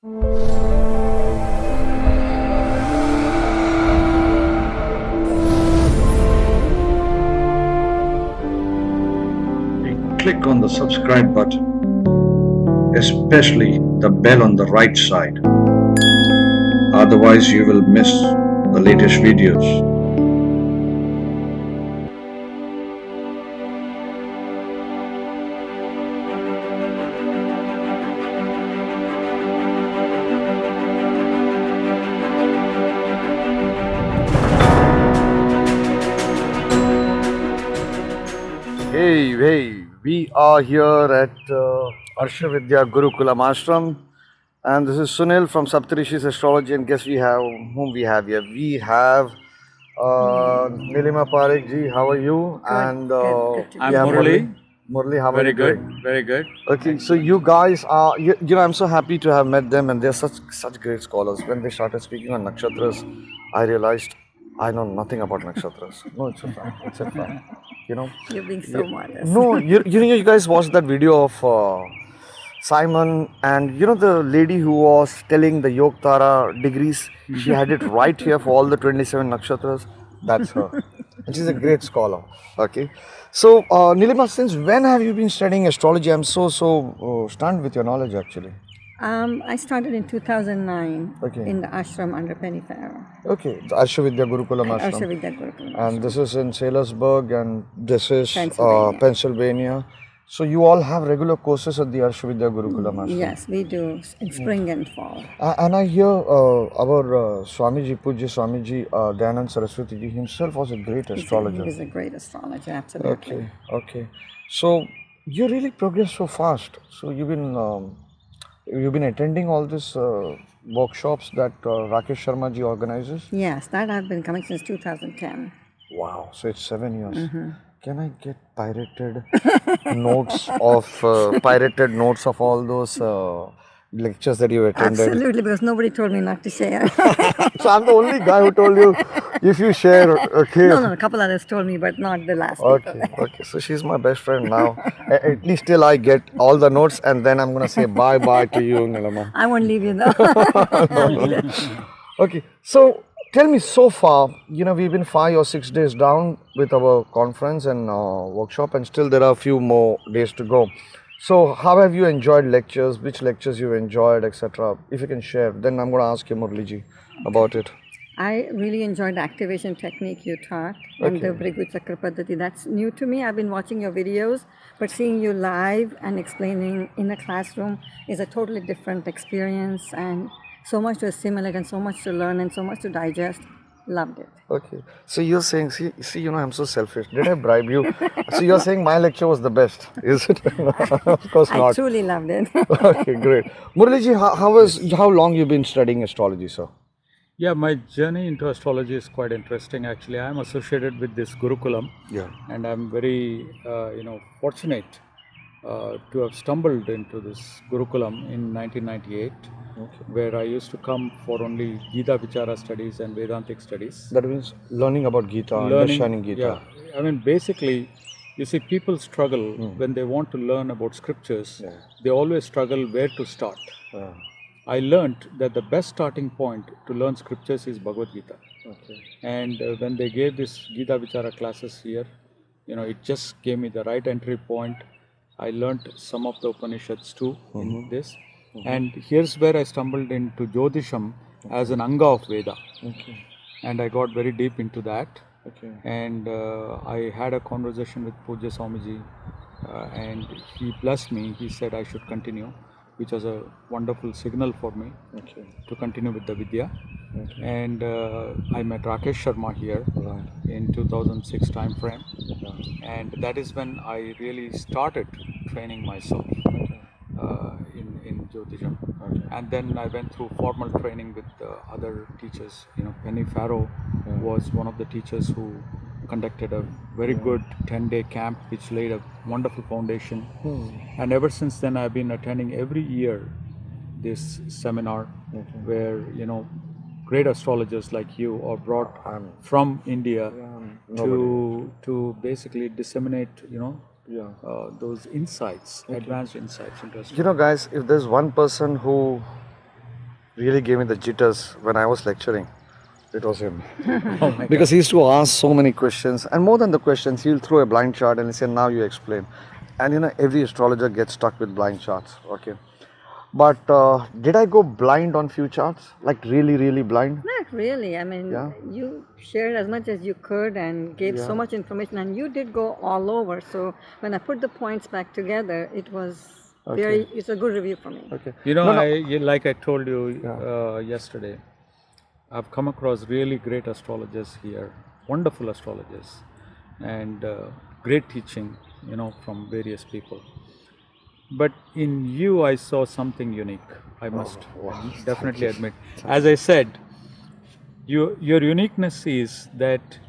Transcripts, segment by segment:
Click on the subscribe button, especially the bell on the right side. Otherwise, you will miss the latest videos. Hey, we are here at Arsha Vidya Gurukulam ashram, and this is Sunil from Saptarishi's Astrology. And guess whom we have here? We have Nilima Parekh ji. How are you? Good, and good to be I'm here. Murali. Murali, how are Very you good, doing? very good. Okay, so you guys are, I'm so happy to have met them, and they're such great scholars. When they started speaking on nakshatras, I realized I know nothing about nakshatras. No, it's a fact. It's a fact. You know. You're being so modest. No, you guys watched that video of Simon, and the lady who was telling the Yog Tara degrees. She had it right here for all the 27 nakshatras. That's her, and she's a great scholar. Okay, so Nilima, since when have you been studying astrology? I'm so stunned with your knowledge, actually. I started in 2009 Okay. in the ashram under Penny Farrow. Okay, the Arsha Vidya Gurukulam Arsha ashram, Vidya Gurukulam. and this is in Sailorsburg, and this is Pennsylvania. Pennsylvania. So you all have regular courses at the Arsha Vidya Gurukulam ashram. Yes, we do in spring and fall. And I hear our Swamiji, Pujya Swamiji, Dayanand Saraswati ji himself was a great astrologer. He was a great astrologer, absolutely. Okay. So you really progressed so fast. So you've been attending all these workshops that Rakesh Sharma ji organizes. Yes, that I've been coming since 2010. Wow. So it's 7 years. Mm-hmm. Can I get pirated notes of all those lectures that you attended? Absolutely, because nobody told me not to share. So I'm the only guy who told you if you share, okay. No, a couple others told me, but not the last people. Okay. So she's my best friend now. At least till I get all the notes, and then I'm gonna say bye to you, Nilima. I won't leave you though. Okay. So tell me, so far, we've been 5 or 6 days down with our conference and workshop, and still there are a few more days to go. So how have you enjoyed lectures? Which lectures you enjoyed, etc.? If you can share, then I'm going to ask you, Murliji, about it. I really enjoyed the activation technique you taught and the Brigu Chakra Paddhati. That's new to me. I've been watching your videos, but seeing you live and explaining in a classroom is a totally different experience, and so much to assimilate and so much to learn and so much to digest. Loved it. Okay. So you're saying, see, I'm so selfish. Did I bribe you? So you're saying my lecture was the best, is it? Of course not. I truly loved it. Okay, great. Muraliji, how long you been studying astrology, sir? Yeah, my journey into astrology is quite interesting. Actually, I'm associated with this Gurukulam. Yeah. And I'm very, fortunate to have stumbled into this Gurukulam in 1998. Where I used to come for only Gita Vichara studies and Vedantic studies. That means learning about Gita, understanding Gita. Yeah, I mean, basically, you see, people struggle when they want to learn about scriptures. Yeah. They always struggle where to start. Yeah. I learned that the best starting point to learn scriptures is Bhagavad Gita. Okay. And when they gave this Gita Vichara classes here, it just gave me the right entry point. I learned some of the Upanishads too in this. And here's where I stumbled into Jyotisham as an Anga of Veda. Okay. And I got very deep into that. Okay. And I had a conversation with Pujya Swamiji, and he blessed me. He said I should continue, which was a wonderful signal for me to continue with the Vidya. Okay. And I met Rakesh Sharma here in 2006 time frame. And that is when I really started training myself. In Jyotisham. Okay. And then I went through formal training with other teachers. Penny Farrow was one of the teachers who conducted a very good 10-day camp which laid a wonderful foundation. And ever since then I've been attending every year this seminar where great astrologers like you are brought from India to basically disseminate those insights, advanced insights into astrology. Guys, if there's one person who really gave me the jitters when I was lecturing. It was him. Oh my Because he used to ask so many questions, and more than the questions, he'll throw a blind chart and he'll say, "Now you explain." And every astrologer gets stuck with blind charts. Okay. But did I go blind on few charts? Like really, really blind? Not really. I mean, Yeah. you shared as much as you could and gave so Yeah. much information, and you did go all over. So when I put the points back together, it was very. It's a good review for me. Okay. You know, No, no. like I told you Yeah. yesterday, I've come across really great astrologers here, wonderful astrologers, and great teaching, from various people. But in you, I saw something unique. I must definitely admit. As I said, your uniqueness is that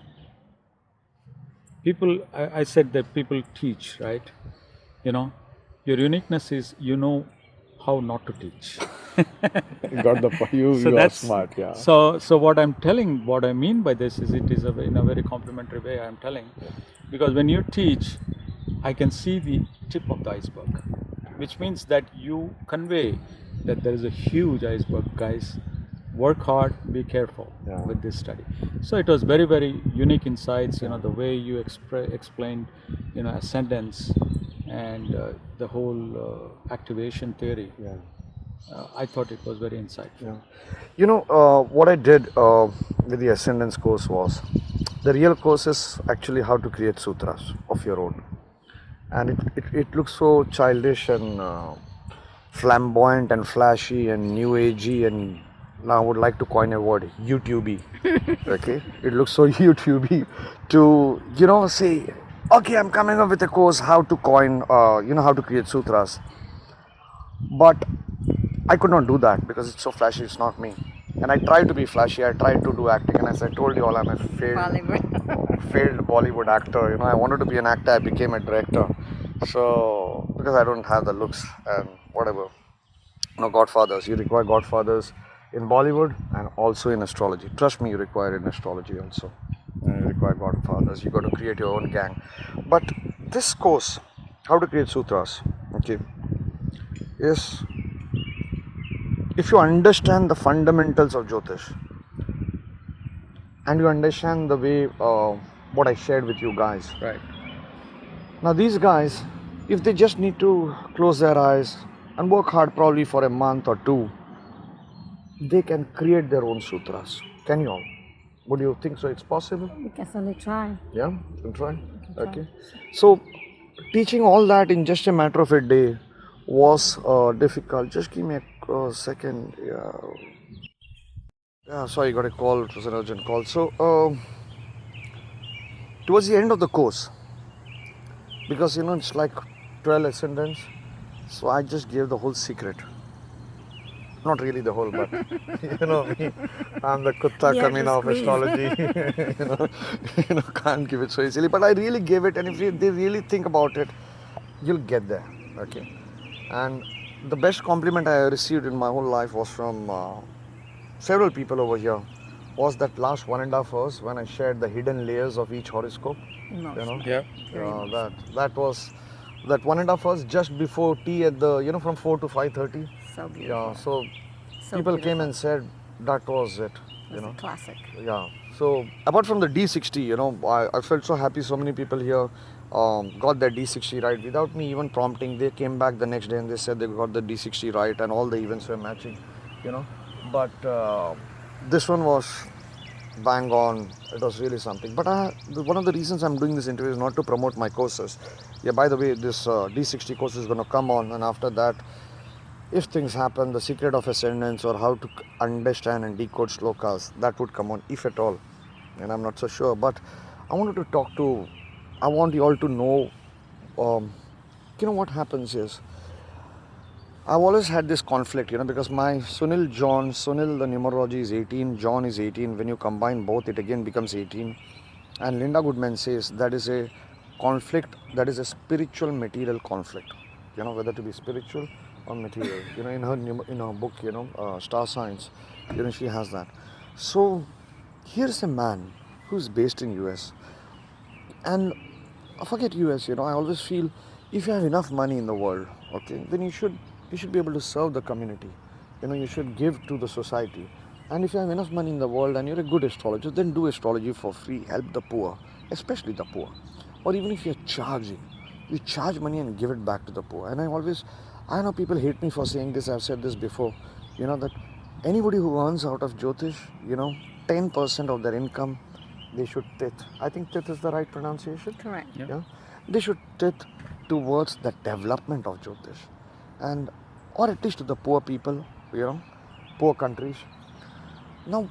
people. I said that people teach, right? Your uniqueness is how not to teach. Got the point. You are smart, yeah. So what I mean by this is it is in a very complimentary way I'm telling, because when you teach, I can see the tip of the iceberg, which means that you convey that there is a huge iceberg, guys. Work hard, be careful with this study. So it was very, very unique insights, the way you explained, ascendance and the whole activation theory. I thought it was very insightful. What I did with the Ascendance course was, the real course is actually how to create sutras of your own. And it looks so childish and flamboyant and flashy and new agey, and now I would like to coin a word, YouTubey. Okay? It looks so YouTubey to, say, okay, I'm coming up with a course how to coin, how to create sutras. But I could not do that because it's so flashy, it's not me. And I tried to be flashy, I tried to do acting, and as I told you all, I'm a failed Bollywood actor. I wanted to be an actor, I became a director. So, because I don't have the looks and whatever. Godfathers, you require godfathers in Bollywood and also in astrology. Trust me, you require in astrology also. And you require godfathers, you got to create your own gang. But this course, how to create sutras, okay, is, if you understand the fundamentals of Jyotish and you understand the way what I shared with you guys. Right. Now these guys, if they just need to close their eyes and work hard probably for a month or two, they can create their own sutras. Can you all? Would you think so? It's possible? We can certainly try. Yeah, you can try. Okay. So teaching all that in just a matter of a day was difficult. Just give me a second. Yeah, sorry, got a call. It was an urgent call. So towards the end of the course, because it's like 12 ascendants, so I just gave the whole secret. Not really the whole, but you know me, I'm the Kutta Kamina of astrology. Can't give it so easily. But I really gave it, and if they really think about it, you'll get there. Okay. And the best compliment I received in my whole life was from several people over here. Was that last 1.5 hours when I shared the hidden layers of each horoscope? Yeah. That was that 1.5 hours just before tea at the from 4 to 5:30. So beautiful. Yeah, so So people beautiful. came and said that was it. It's a classic. Yeah. So apart from the D60, I felt so happy. So many people here got their D60 right without me even prompting. They came back the next day and they said they got the D60 right and all the events were matching. But this one was bang on. It was really something. But one of the reasons I'm doing this interview is not to promote my courses. Yeah. By the way, this D60 course is going to come on, and after that, if things happen, the secret of ascendance or how to understand and decode shlokas, that would come on, if at all. And I'm not so sure. But I want you all to know, what happens is, I've always had this conflict, because my Sunil the numerology is 18, John is 18. When you combine both, it again becomes 18. And Linda Goodman says that is a conflict, that is a spiritual material conflict, whether to be spiritual or material. In her book, Star Signs, she has that. So here's a man who's based in US, and forget US. I always feel if you have enough money in the world, okay, then you should be able to serve the community. you should give to the society. And if you have enough money in the world and you're a good astrologer, then do astrology for free. Help the poor, especially the poor. Or even if you're charging, you charge money and give it back to the poor. And I know people hate me for saying this. I've said this before. That anybody who earns out of Jyotish, 10% of their income, they should tithe. I think tithe is the right pronunciation. Correct. Yeah. They should tithe towards the development of Jyotish, and or at least to the poor people, poor countries. Now,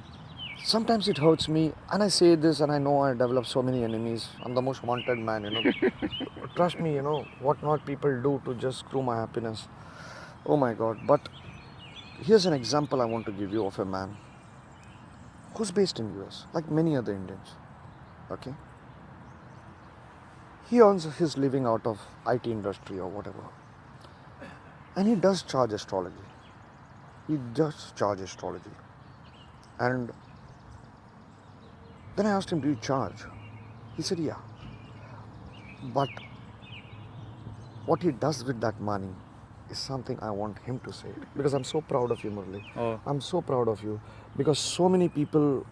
sometimes it hurts me, and I say this, and I know I develop so many enemies. I'm the most wanted man, Trust me, what not people do to just screw my happiness. Oh my God. But here's an example I want to give you of a man who's based in US, like many other Indians. Okay? He earns his living out of IT industry or whatever. And he does charge astrology. And then I asked him, do you charge? He said, yeah. But what he does with that money is something I want him to say. Because I'm so proud of you, Murli. Oh. I'm so proud of you. Because so many people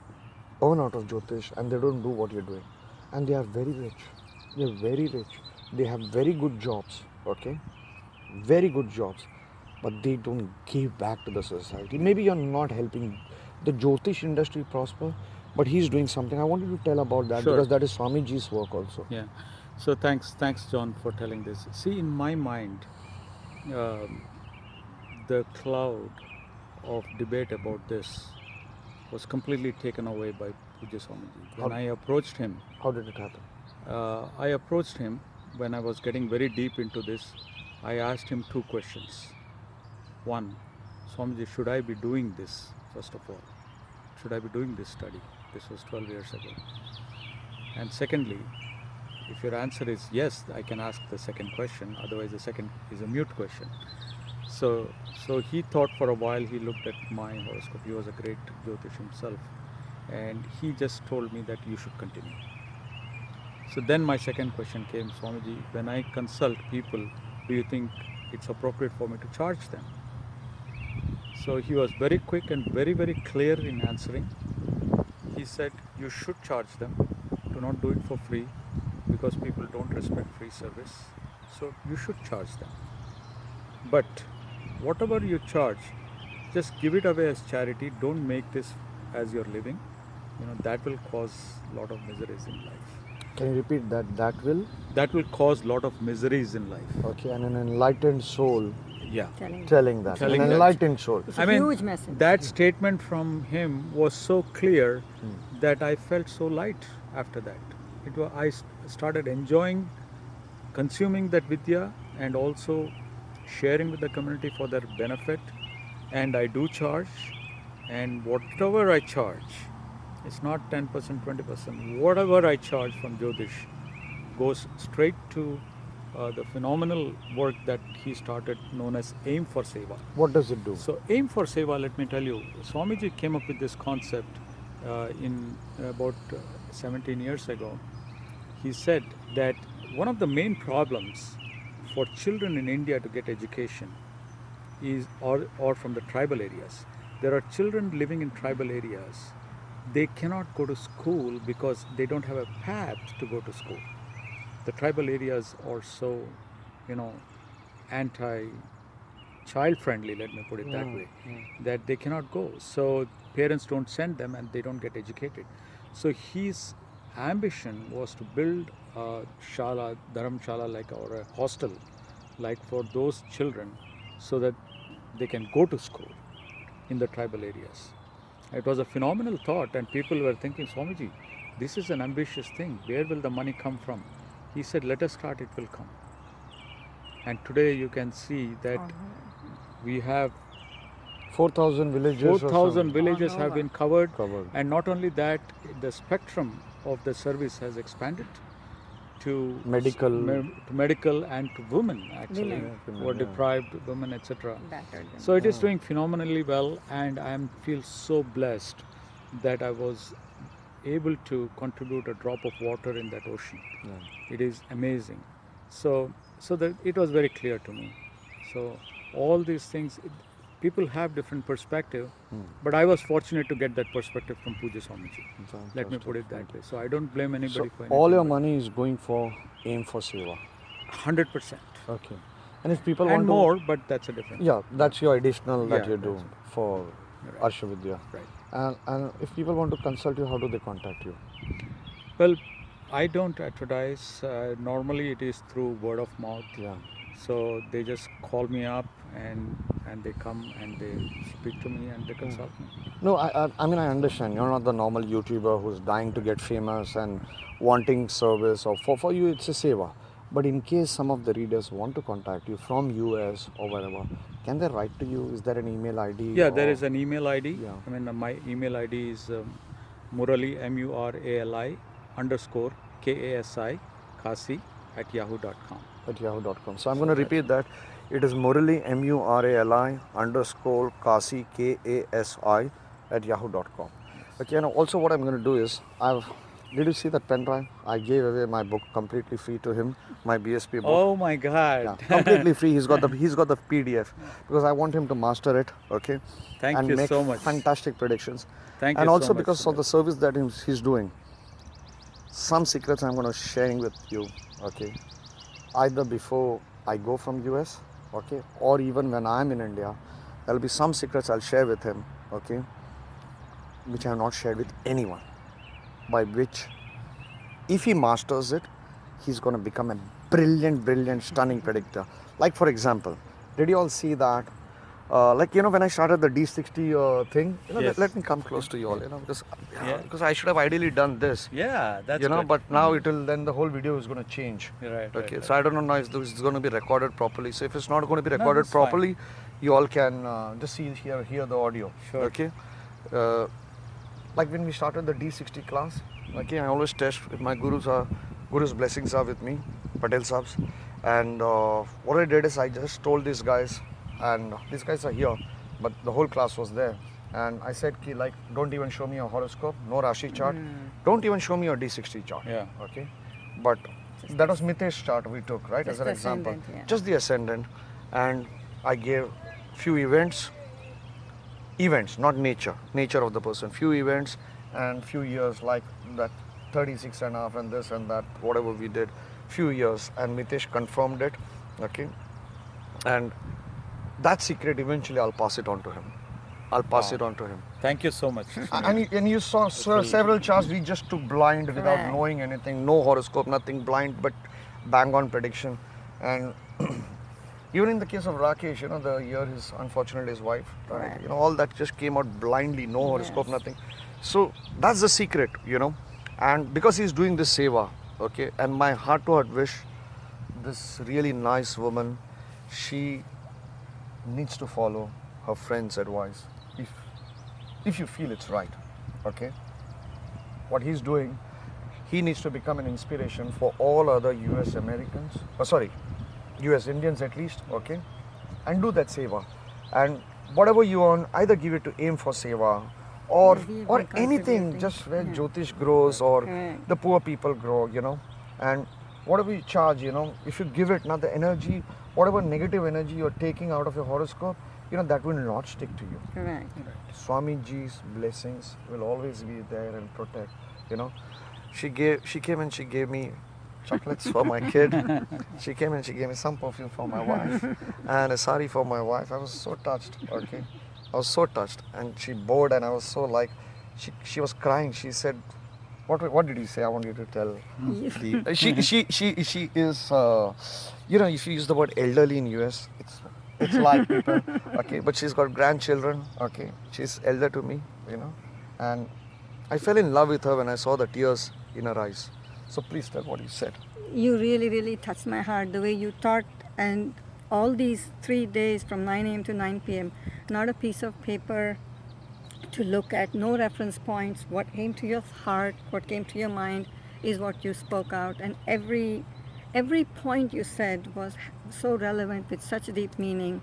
earn out of Jyotish and they don't do what you're doing. And they are very rich. They're very rich. They have very good jobs, okay? Very good jobs. But they don't give back to the society. Maybe you're not helping the Jyotish industry prosper, but he's doing something. I wanted to tell about that Sure. because that is Swamiji's work also. Yeah. So thanks, John, for telling this. See, in my mind, the cloud of debate about this was completely taken away by Pujya Swamiji. When I approached him, How did it happen? I approached him when I was getting very deep into this. I asked him two questions. One, Swamiji, should I be doing this, first of all? Should I be doing this study? This was 12 years ago. And secondly, if your answer is yes, I can ask the second question. Otherwise, the second is a mute question. So he thought for a while. He looked at my horoscope. He was a great Jyotish himself. And he just told me that you should continue. So then my second question came, Swamiji, when I consult people, do you think it's appropriate for me to charge them? So he was very quick and very, very clear in answering. He said, you should charge them. Do not do it for free because people don't respect free service. So you should charge them. But whatever you charge, just give it away as charity. Don't make this as your living. That will cause a lot of miseries in life. Can you repeat that? That will cause a lot of miseries in life. Okay, and an enlightened soul Yeah. telling that. Telling An that. enlightened soul. It's a huge message. That statement from him was so clear that I felt so light after that. I started enjoying consuming that Vidya and also sharing with the community for their benefit. And I do charge, and whatever I charge, it's not 10%, 20%. Whatever I charge from Jyotish goes straight to the phenomenal work that he started known as Aim for Seva. What does it do? So Aim for Seva, let me tell you, Swamiji came up with this concept in about 17 years ago. He said that one of the main problems for children in India to get education is, or from the tribal areas, there are children living in tribal areas. They cannot go to school because they don't have a path to go to school. The tribal areas are so, anti-child friendly, let me put it that way, that they cannot go. So parents don't send them and they don't get educated. So his ambition was to build a shala, dharamshala, or a hostel, for those children, so that they can go to school in the tribal areas. It was a phenomenal thought, and people were thinking, Swamiji, this is an ambitious thing. Where will the money come from? He said, let us start, it will come. And today you can see that we have 4,000 villages. 4,000 villages have been covered. Covered. And not only that, the spectrum of the service has expanded to medical and to women, actually, who are deprived women, etc. So it is doing phenomenally well, and I feel so blessed that I was able to contribute a drop of water in that ocean. It is amazing. So that it was very clear to me. So all these things, people have different perspective, but I was fortunate to get that perspective from Puja Swamiji. Let me put it that way. So I don't blame anybody So for anything. all your but money is going for aim for seva. 100%. Okay. And if people And want to more, but that's a different. yeah, that's your additional that Yeah, you do that's for Right. Arsha Vidya. Right. And if people want to consult you, how do they contact you? Well, I don't advertise. Normally, it is through word of mouth. Yeah. So they just call me up and they come and they speak to me and they consult me. No, I mean, I understand. You're not the normal YouTuber who's dying to get famous and wanting service. Or for you, it's a seva. But in case some of the readers want to contact you from US or wherever, can they write to you? Is there an email ID? Yeah, there or- is an email ID. Yeah. I mean, my email ID is Murali, MURALI _ KASI, Kasi @yahoo.com. at yahoo.com. So I'm going to repeat that. It is Murali, MURALI _ Kasi, KASI at yahoo.com. Okay, and also what I'm going to do is, did you see that pen drive? I gave away my book completely free to him, my BSP book. Oh my God! Yeah, completely free. He's got the PDF because I want him to master it. Okay, Thank and you make so much. fantastic predictions. Thank and you so also much because for of the service that he's doing. Some secrets I'm going to sharing with you. Okay, either before I go from US, okay, or even when I'm in India, there'll be some secrets I'll share with him. Okay, which I have not shared with anyone. By which, if he masters it, he's going to become a brilliant, stunning predictor. Like for example, did you all see that? When I started the D60 thing, Yes. let me come close to you all, because Yeah. because I should have ideally done this, Yeah, that's good. but now then the whole video is going to change. Right. Okay, Right, so I don't know now if this is going to be recorded properly. So if it's not going to be recorded that's fine. properly, you all can just hear the audio. Sure. Okay. Uh, like when we started the D60 class, okay, I always test if my Guru's blessings are with me, Patel Sabs. And what I did is I just told these guys, and these guys are here, but the whole class was there. And I said, don't even show me your horoscope, no Rashi chart, don't even show me your D60 chart. Yeah. Okay. But that was Mitesh's chart we took, right, Just as an example. ascendant, yeah. Just the ascendant. And I gave few events, not nature of the person, few events and few years, like that 36 and a half and this and that, whatever we did, few years, and Mitesh confirmed it. Okay. And that secret eventually I'll pass it on to him. Thank you so much. And you saw several charts we just took blind without Right. knowing anything, no horoscope, nothing, blind, but bang on prediction. And even in the case of Rakesh, the year unfortunately his wife died, Right. all that just came out blindly, no horoscope, Yes. nothing. So that's the secret, and because he's doing this seva, okay, and my heart to heart wish, this really nice woman, she needs to follow her friend's advice if you feel it's right. Okay, what he's doing, he needs to become an inspiration for all other US Americans, US Indians at least, okay, and do that seva. And whatever you earn, either give it to aim for seva or Maybe or even anything, contributing. just where Yeah. Jyotish grows or Correct. the poor people grow, and whatever you charge, if you give it, now the energy, whatever negative energy you're taking out of your horoscope, that will not stick to you. Correct. Swamiji's blessings will always be there and protect. She came and she gave me chocolates for my kid. She came and she gave me some perfume for my wife and a sari for my wife. I was so touched. Okay, I was so touched, and she bowed, and I was so she was crying. She said, "What did you say? I want you to tell." She is if you use the word elderly in US, it's like people, okay, but she's got grandchildren, okay, she's elder to me, and I fell in love with her when I saw the tears in her eyes. So please tell what you said. You really, really touched my heart the way you taught, and all these 3 days from 9 a.m. to 9 p.m. Not a piece of paper to look at, no reference points. What came to your heart, what came to your mind is what you spoke out, and every point you said was so relevant with such deep meaning,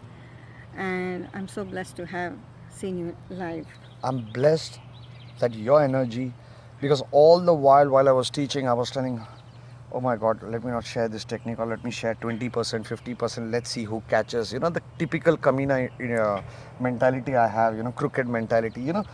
and I'm so blessed to have seen you live. I'm blessed that your energy, because all the while I was teaching, I was telling, oh my God, let me not share this technique, or let me share 20%, 50%, let's see who catches. You know, the typical Kamina mentality I have, you know, crooked mentality, you know,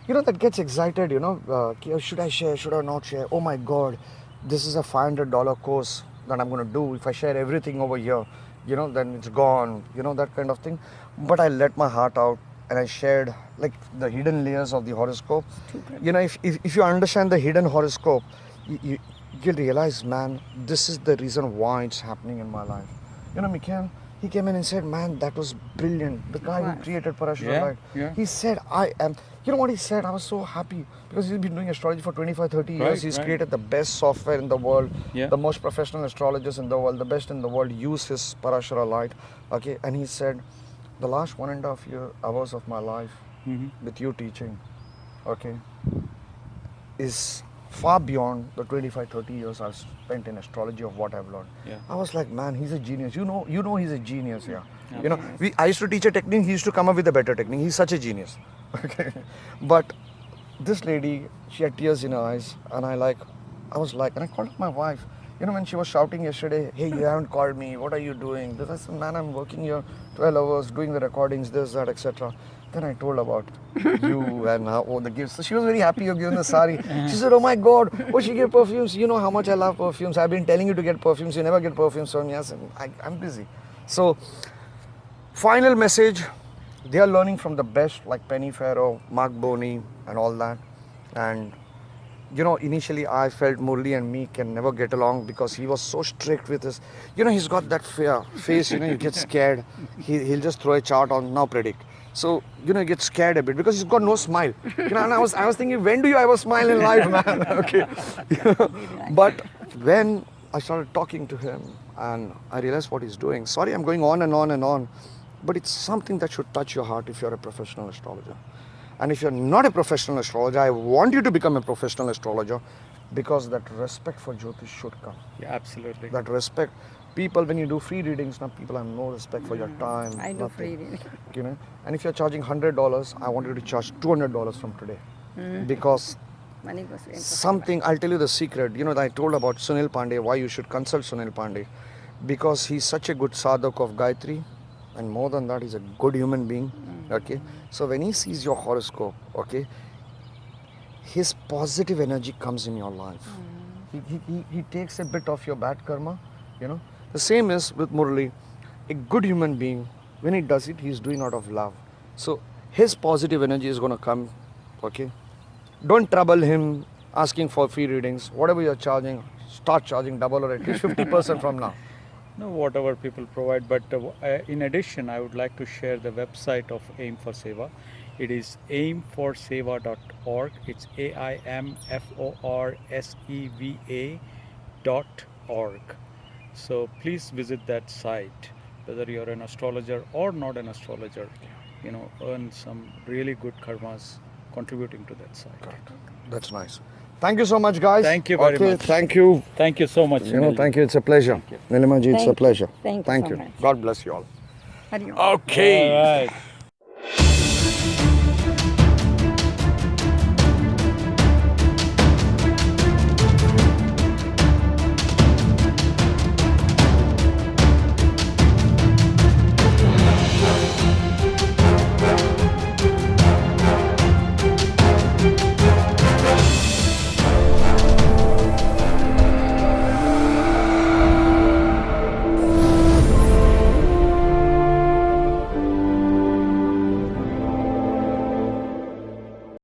that gets excited, you know, should I share, should I not share? Oh my God, this is a $500 course that I'm going to do. If I share everything over here, you know, then it's gone, you know, that kind of thing. But I let my heart out and I shared like the hidden layers of the horoscope. You know, if you understand the hidden horoscope, you'll realize, man, this is the reason why it's happening in my life. You know, Mikhail, he came in and said, man, that was brilliant. The guy who created Parashara Light. Yeah. He said, I am, you know what he said? I was so happy because he's been doing astrology for 25, 30 years. He's created the best software in the world, the most professional astrologers in the world, the best in the world use his Parashara Light. Okay, and he said, the last 1.5 hours of my life with you teaching, okay, is far beyond the 25, 30 years I've spent in astrology of what I've learned. I was like, man, he's a genius. You know he's a genius, You know, I used to teach a technique, he used to come up with a better technique. He's such a genius. Okay. But this lady, she had tears in her eyes, and I was like, and I called up my wife. You know, when she was shouting yesterday, hey, you haven't called me, what are you doing? I said, man, I'm working here 12 hours, doing the recordings, this, that, etc. Then I told about you and the gifts. So she was very happy you're giving the sari. She said, oh my God, she gave perfumes. You know how much I love perfumes. I've been telling you to get perfumes. You never get perfumes from me. I said, I'm busy. So, final message, they are learning from the best like Penny Farrow, Mark Boney and all that. And you know, initially I felt Murli and me can never get along because he was so strict with us. You know, he's got that face, you know, you get scared. He'll just throw a chart on, now predict. So, you know, you get scared a bit because he's got no smile. You know, and I was thinking, when do you ever smile in life, man? Okay. But when I started talking to him and I realized what he's doing, sorry, I'm going on and on and on, but it's something that should touch your heart if you're a professional astrologer. And if you're not a professional astrologer, I want you to become a professional astrologer because that respect for Jyotish should come. Yeah, absolutely. That respect. People, when you do free readings, now people have no respect for your time. I do free reading. You know, and if you're charging $100, I want you to charge $200 from today. Because Money goes into something, I'll tell you the secret. You know, I told about Sunil Pandey, why you should consult Sunil Pandey. Because he's such a good sadhak of Gayatri. And more than that, he's a good human being. Okay. So when he sees your horoscope, okay, his positive energy comes in your life. He takes a bit of your bad karma, you know. The same is with Murli. A good human being, when he does it, he's doing out of love. So his positive energy is going to come, okay. Don't trouble him asking for free readings. Whatever you're charging, start charging double or at least 50% from now. No, whatever people provide, but in addition, I would like to share the website of Aim for Seva. It is aimforseva.org. It's aimforseva.org. So please visit that site, whether you're an astrologer or not an astrologer. You know, earn some really good karmas contributing to that site. That's nice. Thank you so much, guys. Thank you very much. Thank you. Thank you so much. You know, thank you. It's a pleasure. Nilima ji, it's a pleasure. Thank you Thank so you. much. God bless you all. Hari Om. Okay. All right.